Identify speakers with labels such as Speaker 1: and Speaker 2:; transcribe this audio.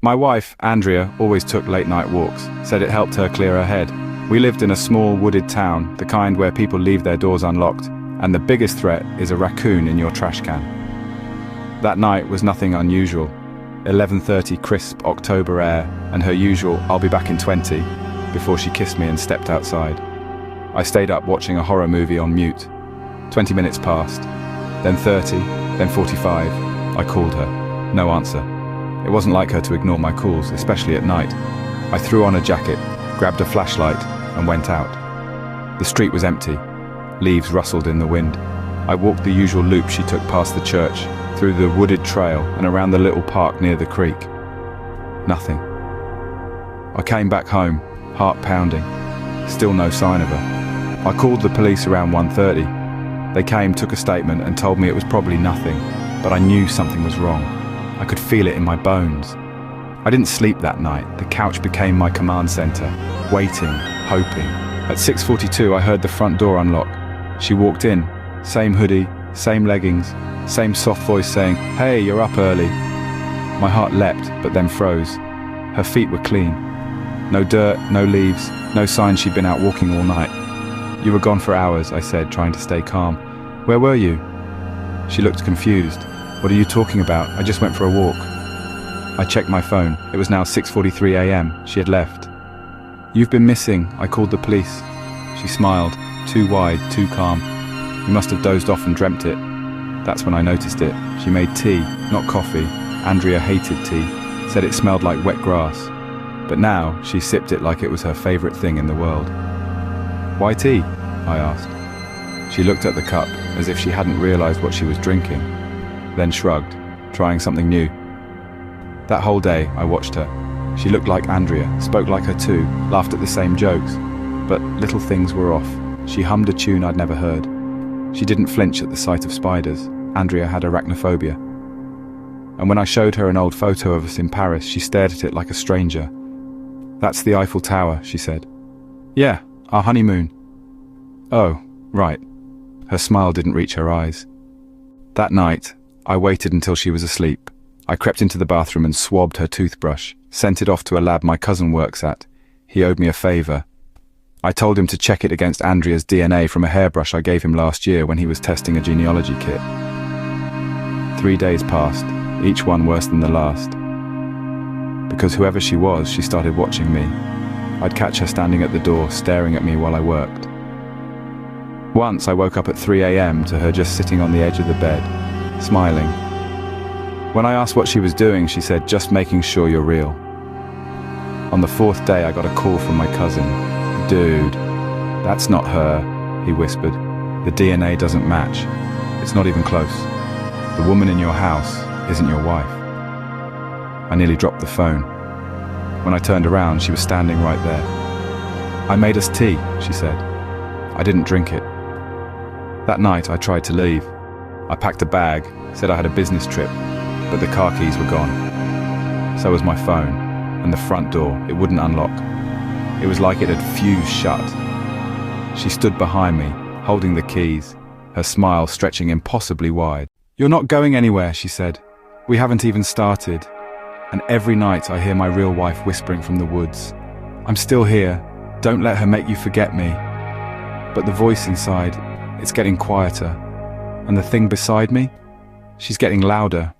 Speaker 1: My wife, Andrea, always took late-night walks, said it helped her clear her head. We lived in a small wooded town, the kind where people leave their doors unlocked, and the biggest threat is a raccoon in your trash can. That night was nothing unusual. 11:30 crisp October air, and her usual "I'll be back in 20" before she kissed me and stepped outside. I stayed up watching a horror movie on mute. 20 minutes passed, then 30, then 45. I called her. No answer. It wasn't like her to ignore my calls, especially at night. I threw on a jacket, grabbed a flashlight, and went out. The street was empty. Leaves rustled in the wind. I walked the usual loop she took past the church, through the wooded trail and around the little park near the creek. Nothing. I came back home, heart pounding. Still no sign of her. I called the police around 1:30. They came, took a statement, and told me it was probably nothing, but I knew something was wrong. I could feel it in my bones. I didn't sleep that night. The couch became my command center, waiting, hoping. At 6:42, I heard the front door unlock. She walked in, same hoodie, same leggings, same soft voice saying, "Hey, you're up early." My heart leapt, but then froze. Her feet were clean. No dirt, no leaves, no sign she'd been out walking all night. "You were gone for hours," I said, trying to stay calm. "Where were you?" She looked confused. "What are you talking about? I just went for a walk." I checked my phone. It was now 6:43 a.m. She had left. "You've been missing. I called the police." She smiled, too wide, too calm. "You must have dozed off and dreamt it." That's when I noticed it. She made tea, not coffee. Andrea hated tea, said it smelled like wet grass. But now she sipped it like it was her favorite thing in the world. "Why tea?" I asked. She looked at the cup as if she hadn't realized what she was drinking, then shrugged, trying something new. That whole day I watched her. She looked like Andrea, spoke like her too, laughed at the same jokes. But little things were off. She hummed a tune I'd never heard. She didn't flinch at the sight of spiders. Andrea had arachnophobia. And when I showed her an old photo of us in Paris, she stared at it like a stranger. "That's the Eiffel Tower," she said. "Yeah, our honeymoon." "Oh, right." Her smile didn't reach her eyes. That night, I waited until she was asleep. I crept into the bathroom and swabbed her toothbrush, sent it off to a lab my cousin works at. He owed me a favor. I told him to check it against Andrea's DNA from a hairbrush I gave him last year when he was testing a genealogy kit. 3 days passed, each one worse than the last. Because whoever she was, she started watching me. I'd catch her standing at the door, staring at me while I worked. Once I woke up at 3 a.m. to her just sitting on the edge of the bed, smiling. When I asked what she was doing, she said, "Just making sure you're real." On the 4th day, I got a call from my cousin. "Dude, that's not her," he whispered. "The DNA doesn't match. It's not even close. The woman in your house isn't your wife." I nearly dropped the phone. When I turned around, she was standing right there. "I made us tea," she said. I didn't drink it. That night, I tried to leave. I packed a bag, said I had a business trip, but the car keys were gone. So was my phone, and the front door, it wouldn't unlock. It was like it had fused shut. She stood behind me, holding the keys, her smile stretching impossibly wide. "You're not going anywhere," she said. "We haven't even started." And every night I hear my real wife whispering from the woods, "I'm still here. Don't let her make you forget me." But the voice inside, it's getting quieter. And the thing beside me, she's getting louder.